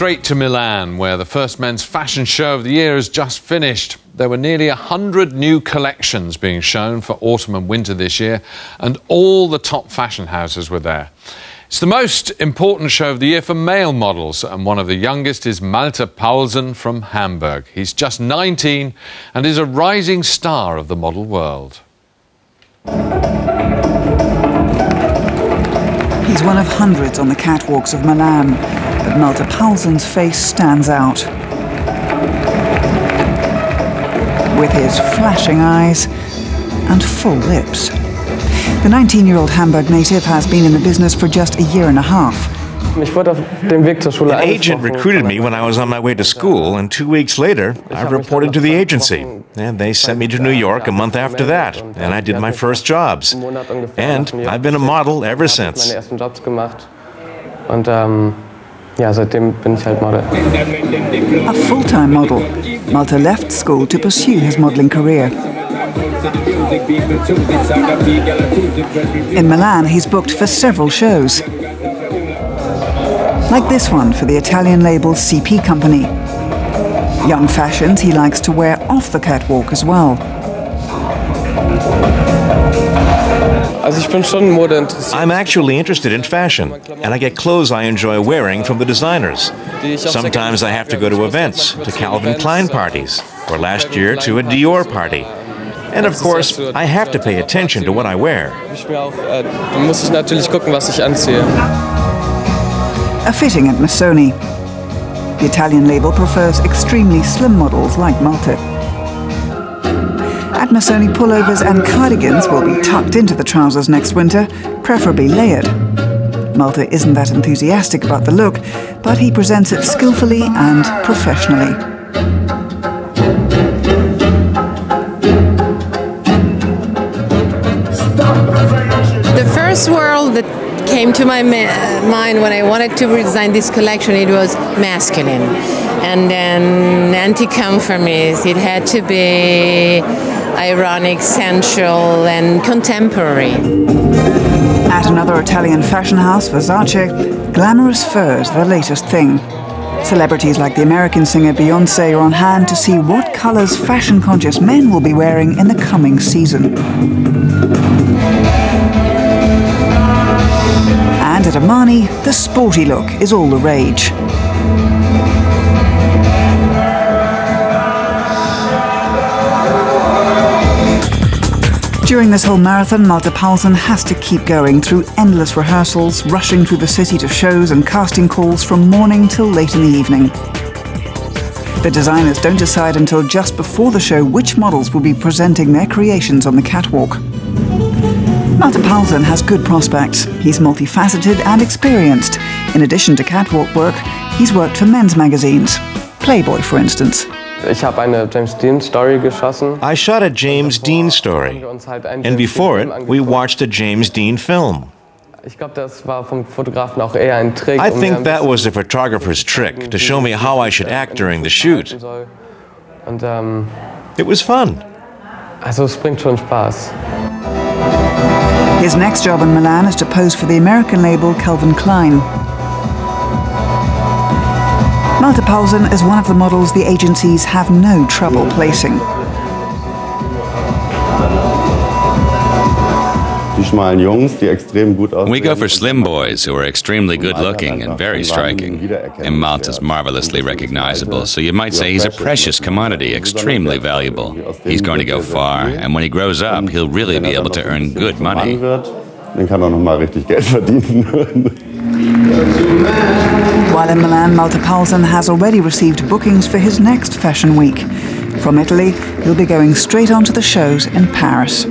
straight to Milan, where the first men's fashion show of the year has just finished. There were nearly 100 new collections being shown for autumn and winter this year, and all the top fashion houses were there. It's the most important show of the year for male models, and one of the youngest is Malte Paulsen from Hamburg. He's just 19 and is a rising star of the model world. He's one of hundreds on the catwalks of Milan, but Malte Paulsen's face stands out. With his flashing eyes and full lips. The 19-year-old Hamburg native has been in the business for just a year and a half. An agent recruited me when I was on my way to school, and 2 weeks later, I reported to the agency. And they sent me to New York a month after that, and I did my first jobs. And I've been a model ever since. A full-time model, Malte left school to pursue his modeling career. In Milan, he's booked for several shows. Like this one for the Italian label CP Company. Young fashions he likes to wear off the catwalk as well. I'm actually interested in fashion, and I get clothes I enjoy wearing from the designers. Sometimes I have to go to events, to Calvin Klein parties, or last year to a Dior party. And of course, I have to pay attention to what I wear. A fitting at Missoni. The Italian label prefers extremely slim models like Malte. At Missoni, pullovers and cardigans will be tucked into the trousers next winter, preferably layered. Malte isn't that enthusiastic about the look, but he presents it skillfully and professionally. The first word that came to my mind when I wanted to design this collection, it was masculine. And then anti-conformist, it had to be ironic, sensual and contemporary. At another Italian fashion house, Versace, glamorous furs are the latest thing. Celebrities like the American singer Beyoncé are on hand to see what colours fashion-conscious men will be wearing in the coming season. And at Armani, the sporty look is all the rage. During this whole marathon, Malte Paulsen has to keep going through endless rehearsals, rushing through the city to shows and casting calls from morning till late in the evening. The designers don't decide until just before the show which models will be presenting their creations on the catwalk. Malte Paulsen has good prospects. He's multifaceted and experienced. In addition to catwalk work, he's worked for men's magazines. Playboy, for instance. I shot a James Dean story, and before it, we watched a James Dean film. I think that was the photographer's trick, to show me how I should act during the shoot. It was fun. His next job in Milan is to pose for the American label Calvin Klein. Malte Paulsen is one of the models the agencies have no trouble placing. We go for slim boys who are extremely good-looking and very striking. And Malte's marvelously recognizable, so you might say he's a precious commodity, extremely valuable. He's going to go far, and when he grows up, he'll really be able to earn good money. While in Milan, Malte Paulsen has already received bookings for his next fashion week. From Italy, he'll be going straight on to the shows in Paris.